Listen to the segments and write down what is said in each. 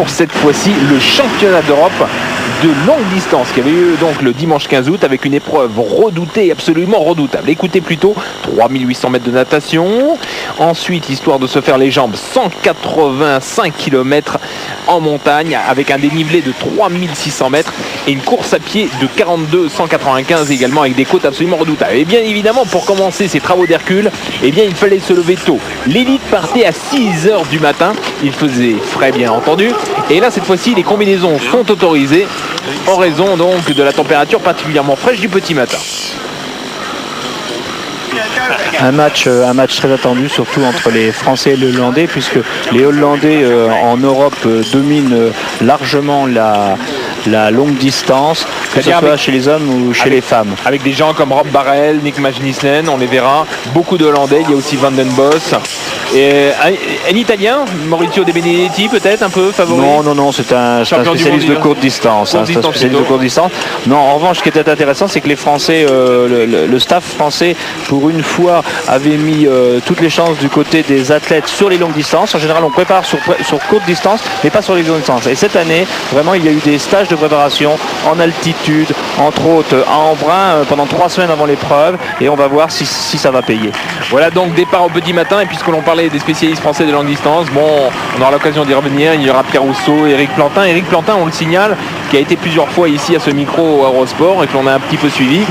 Pour cette fois-ci, le championnat d'Europe de longue distance qui avait eu donc le dimanche 15 août avec une épreuve redoutée, absolument redoutable. Écoutez plutôt, 3800 mètres de natation. Ensuite, histoire de se faire les jambes, 185 km en montagne avec un dénivelé de 3600 mètres et une course à pied de 42,195 également avec des côtes absolument redoutables. Et bien évidemment, pour commencer ces travaux d'Hercule, eh bien il fallait se lever tôt. L'élite partait à 6h du matin. Il faisait frais bien entendu. Et là, cette fois-ci, les combinaisons sont autorisées en raison donc de la température particulièrement fraîche du petit matin. Un match très attendu, surtout entre les Français et les Hollandais, puisque les Hollandais en Europe dominent largement la longue distance, que ce soit chez les hommes ou chez les femmes. Avec des gens comme Rob Barrel, Nick Magnussen, on les verra. Beaucoup de Hollandais, il y a aussi Van den Bos. Et un Italien, Maurizio De Benedetti peut-être un peu favori. Non, c'est un spécialiste de courte distance. Non, en revanche, ce qui était intéressant, c'est que les Français, le staff français, pour une fois, avait mis toutes les chances du côté des athlètes sur les longues distances. En général, on prépare sur courte distance, mais pas sur les longues distances. Et cette année, vraiment, il y a eu des stages de préparation en altitude, entre autres à Embrun, pendant 3 semaines avant l'épreuve, et on va voir si ça va payer. Voilà donc départ au petit matin, et puisque l'on parlait des spécialistes français de longue distance, bon, on aura l'occasion d'y revenir. Il y aura Pierre Rousseau, Éric Plantin. Éric Plantin, on le signale, qui a été plusieurs fois ici à ce micro à Eurosport et que l'on a un petit peu suivi.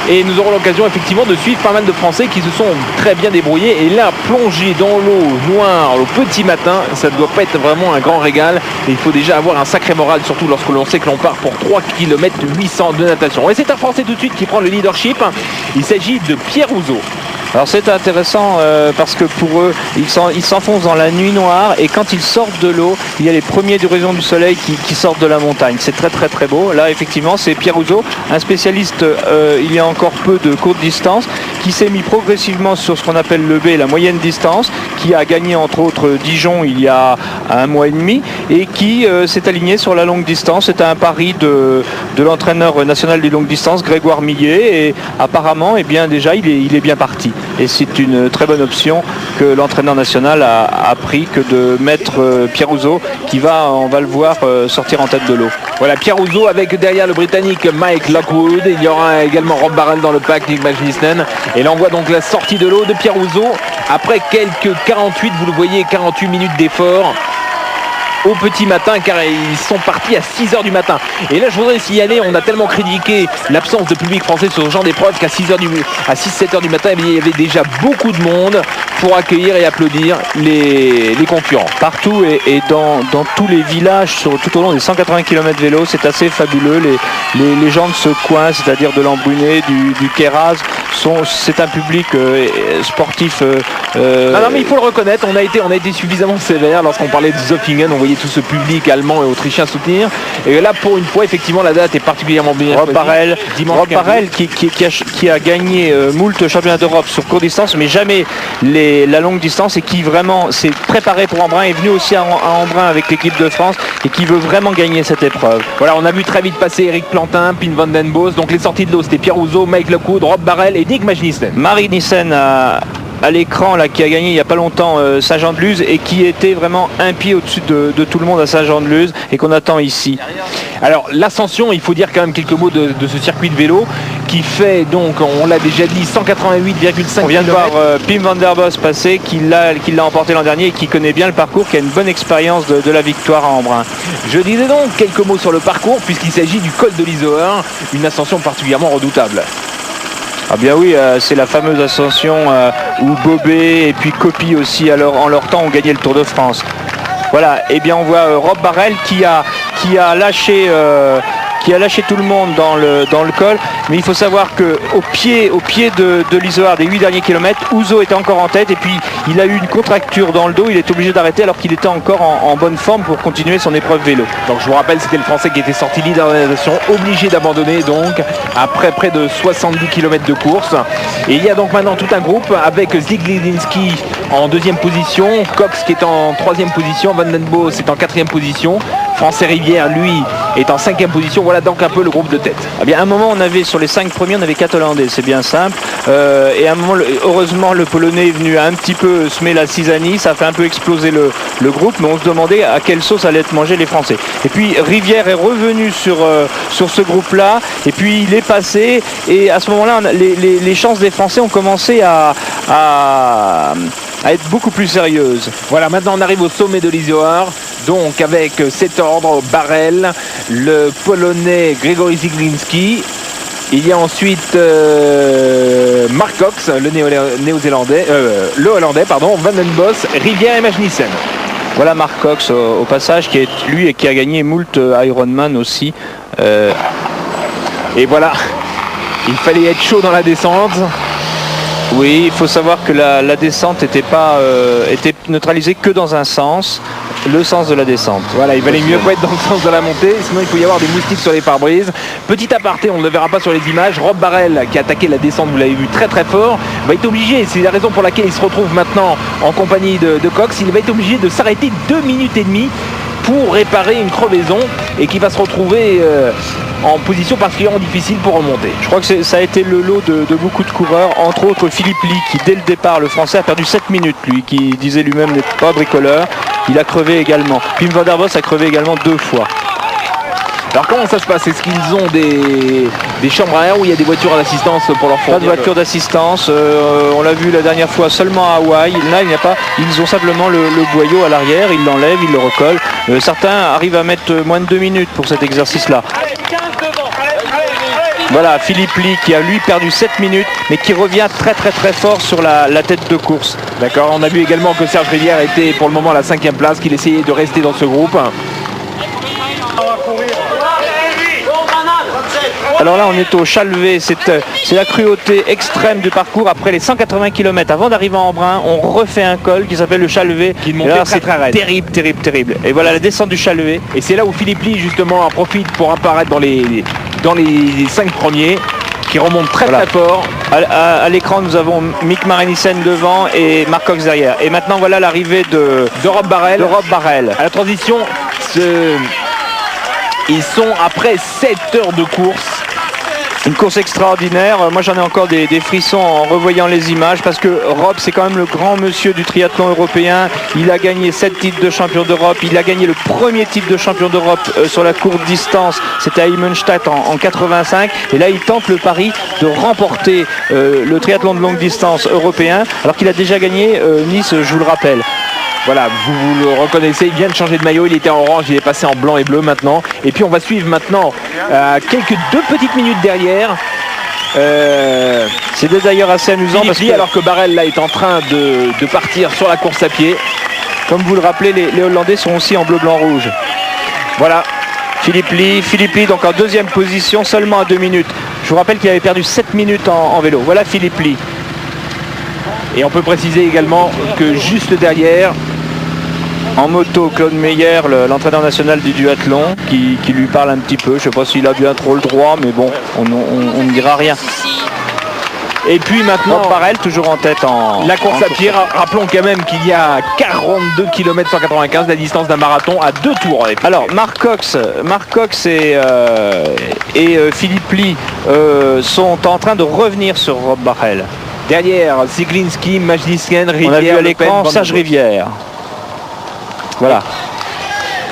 Et nous aurons l'occasion effectivement de suivre pas mal de Français qui se sont très bien débrouillés. Et là, plonger dans l'eau noire au petit matin, ça ne doit pas être vraiment un grand régal. Et il faut déjà avoir un sacré moral, surtout lorsque l'on sait que l'on part pour 3 km 800 de natation. Et c'est un Français tout de suite qui prend le leadership. Il s'agit de Pierre Rousseau. Alors c'est intéressant parce que pour eux, ils s'enfoncent dans la nuit noire et quand ils sortent de l'eau, il y a les premiers du rayon du soleil qui sortent de la montagne. C'est très très très beau. Là effectivement c'est Pierre Rousseau, un spécialiste il y a encore peu de courte distance, qui s'est mis progressivement sur ce qu'on appelle le B, la moyenne distance, qui a gagné entre autres Dijon il y a 1 mois et demi et qui s'est aligné sur la longue distance. C'est un pari de l'entraîneur national des longues distances, Grégoire Millet, et apparemment eh bien, déjà il est bien parti. Et c'est une très bonne option que l'entraîneur national a pris que de mettre Pierre Rousseau qui on va le voir sortir en tête de l'eau. Voilà Pierre Rousseau avec derrière le Britannique Mike Lockwood. Il y aura également Rob Barrel dans le pack, Nick Magnussen. Et là on voit donc la sortie de l'eau de Pierre Rousseau après quelques 48, vous le voyez, 48 minutes d'effort au petit matin, car ils sont partis à 6h du matin. Et là je voudrais signaler, on a tellement critiqué l'absence de public français sur ce genre d'épreuve qu'à 6-7h du matin, il y avait déjà beaucoup de monde pour accueillir et applaudir les concurrents. Partout et dans tous les villages tout au long des 180 km vélo, c'est assez fabuleux. Les gens de ce coin, c'est-à-dire de l'Embruné, du Queyras, c'est un public sportif. Non mais il faut le reconnaître, on a été suffisamment sévère lorsqu'on parlait de Zofingen. On voyait tout ce public allemand et autrichien soutenir. Et là, pour une fois, effectivement, la date est particulièrement bien choisie. Rob Barrel qui a gagné moult championnats d'Europe sur courte distance, mais jamais la longue distance, et qui vraiment s'est préparé pour Embrun, est venu aussi à Embrun avec l'équipe de France et qui veut vraiment gagner cette épreuve. Voilà, on a vu très vite passer Éric Plantin, Pim van den Bos. Donc les sorties de l'eau, c'était Pierre Rousseau, Mike Lockwood, Rob Barrel et Nick Magnussen. Marie Nissen à l'écran là, qui a gagné il n'y a pas longtemps Saint-Jean-de-Luz et qui était vraiment un pied au-dessus de tout le monde à Saint-Jean-de-Luz et qu'on attend ici. Alors l'ascension, il faut dire quand même quelques mots de ce circuit de vélo qui fait donc, on l'a déjà dit, 188,5 On vient de voir Pim van der Bos passer, qui l'a emporté l'an dernier et qui connaît bien le parcours, qui a une bonne expérience de la victoire à Embrun. Je disais donc quelques mots sur le parcours puisqu'il s'agit du col de l'Izoard, une ascension particulièrement redoutable. Ah bien oui, c'est la fameuse ascension où Bobet et puis Coppi aussi en leur temps ont gagné le Tour de France. Voilà, et bien on voit Rob Barrel qui a lâché tout le monde dans le col, mais il faut savoir qu'au pied de l'Izoard des 8 derniers kilomètres, Ouzo était encore en tête et puis il a eu une contracture dans le dos, il est obligé d'arrêter alors qu'il était encore en bonne forme pour continuer son épreuve vélo. Donc je vous rappelle, c'était le Français qui était sorti leader de la natation, obligé d'abandonner donc après près de 70 km de course. Et il y a donc maintenant tout un groupe avec Ziglinski en 2e position, Cox qui est en 3e position, Van den Bos est en 4e position, Français Rivière lui est en 5e position. Voilà donc un peu le groupe de tête. Eh bien, à un moment, on avait sur les 5 premiers, on avait 4 Hollandais, c'est bien simple. Et à un moment, heureusement, le Polonais est venu un petit peu semer la cisanie. Ça a fait un peu exploser le groupe, mais on se demandait à quelle sauce allaient être mangés les Français. Et puis Rivière est revenu sur ce groupe-là, et puis il est passé. Et à ce moment-là, les chances des Français ont commencé à être beaucoup plus sérieuses. Voilà, maintenant on arrive au sommet de l'Izoard, donc avec cet ordre, Barrel, le Polonais Grzegorz Ziglinski. Il y a ensuite Mark Cox, le néo-zélandais, le Hollandais, pardon, Van den Bos, Rivière et Magnussen. Voilà Mark Cox au passage, qui est lui et qui a gagné moult Ironman aussi. Et voilà, il fallait être chaud dans la descente. Oui, il faut savoir que la descente était neutralisée que dans un sens, le sens de la descente. Voilà, il valait mieux pas être dans le sens de la montée, sinon il peut y avoir des moustiques sur les pare-brises. Petit aparté, on ne le verra pas sur les images, Rob Barrel, qui a attaqué la descente, vous l'avez vu très très fort, va être obligé, c'est la raison pour laquelle il se retrouve maintenant en compagnie de Cox, il va être obligé de s'arrêter 2 minutes et demie pour réparer une crevaison et qui va se retrouver en position particulièrement difficile pour remonter. Je crois que ça a été le lot de beaucoup de coureurs, entre autres Philippe Lee, qui dès le départ, le Français, a perdu 7 minutes, lui, qui disait lui-même n'être pas bricoleur. Il a crevé également. Pim van der Bos a crevé également 2 fois. Alors comment ça se passe? Est-ce qu'ils ont des chambres à air où il y a des voitures d'assistance pour leur fournir? Pas de voiture d'assistance, on l'a vu la dernière fois seulement à Hawaï. Là il n'y a pas, ils ont simplement le boyau à l'arrière, ils l'enlèvent, ils le recollent. Certains arrivent à mettre moins de 2 minutes pour cet exercice-là. Voilà, Philippe Lee qui a lui perdu 7 minutes, mais qui revient très très très fort sur la tête de course. D'accord, on a vu également que Serge Rivière était pour le moment à la 5e place, qu'il essayait de rester dans ce groupe. Alors là on est au Chalvet, c'est la cruauté extrême du parcours. Après les 180 km avant d'arriver en Embrun, on refait un col qui s'appelle le Chalvet. Qui montait très très raide. Terrible, terrible, terrible. Et voilà la descente du Chalvet. Et c'est là où Philippe Lee justement en profite pour apparaître dans les 5 premiers, qui remontent très très fort. À l'écran nous avons Mick Marinissen devant et Mark Cox derrière. Et maintenant voilà l'arrivée de Rob Barrel. À la transition, ils sont après 7 heures de course. Une course extraordinaire. Moi j'en ai encore des frissons en revoyant les images, parce que Rob c'est quand même le grand monsieur du triathlon européen. Il a gagné 7 titres de champion d'Europe. Il a gagné le premier titre de champion d'Europe sur la courte distance. C'était à Immenstadt en 85. Et là il tente le pari de remporter le triathlon de longue distance européen, alors qu'il a déjà gagné Nice, je vous le rappelle. Voilà, vous le reconnaissez, il vient de changer de maillot, il était en orange, il est passé en blanc et bleu maintenant. Et puis on va suivre maintenant quelques 2 petites minutes derrière. C'est d'ailleurs assez amusant parce que alors que Barrel là est en train de partir sur la course à pied. Comme vous le rappelez, les Hollandais sont aussi en bleu, blanc, rouge. Voilà, Philippe Lee donc en 2e position, seulement à 2 minutes. Je vous rappelle qu'il avait perdu 7 minutes en vélo. Voilà Philippe Lee. Et on peut préciser également que juste derrière, en moto, Claude Meyer, l'entraîneur national du duathlon, qui lui parle un petit peu. Je ne sais pas s'il a bien trop le droit, mais bon, on ne dira rien. Et puis maintenant, Barrel toujours en tête la course à pied. Rappelons quand même qu'il y a 42 km 195, la distance d'un marathon à 2 tours. Alors Mark Cox et Philippe Lee sont en train de revenir sur Rob Barrel. Derrière, Ziglinski, Magnussen, Rivière. On a vu à l'écran Serge Rivière. Voilà.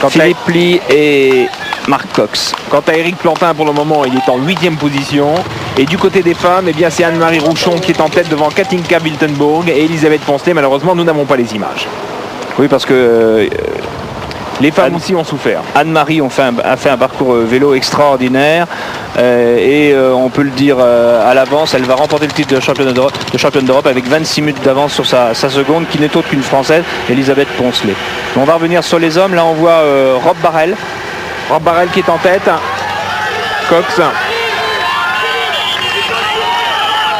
Philippe Lee et Mark Cox. Quant à Eric Plantin, pour le moment, il est en 8e position. Et du côté des femmes, eh bien, c'est Anne-Marie Rouchon qui est en tête devant Katinka Wiltenburg et Elisabeth Poncelet. Malheureusement, nous n'avons pas les images. Oui, parce que les femmes aussi ont souffert. Anne-Marie a fait un parcours vélo extraordinaire et on peut le dire à l'avance, elle va remporter le titre de championne d'Europe avec 26 minutes d'avance sur sa seconde, qui n'est autre qu'une Française, Elisabeth Poncelet. On va revenir sur les hommes. Là on voit Rob Barrel. Rob Barrel qui est en tête. Cox.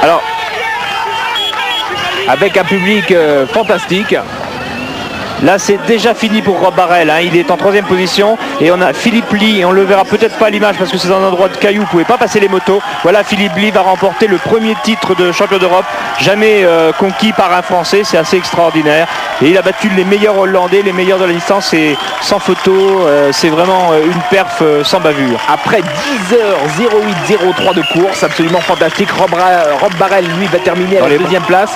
Alors, avec un public fantastique. Là, c'est déjà fini pour Rob Barrel. Il est en 3e position. Et on a Philippe Lee. Et on le verra peut-être pas à l'image parce que c'est un endroit de cailloux. Vous pouvez pas passer les motos. Voilà, Philippe Lee va remporter le premier titre de champion d'Europe jamais conquis par un Français. C'est assez extraordinaire. Et il a battu les meilleurs Hollandais, les meilleurs de la distance. Et sans photo, c'est vraiment une perf sans bavure. Après 10h08-03 de course, absolument fantastique. Rob Barrel, lui, va terminer à la 2e place.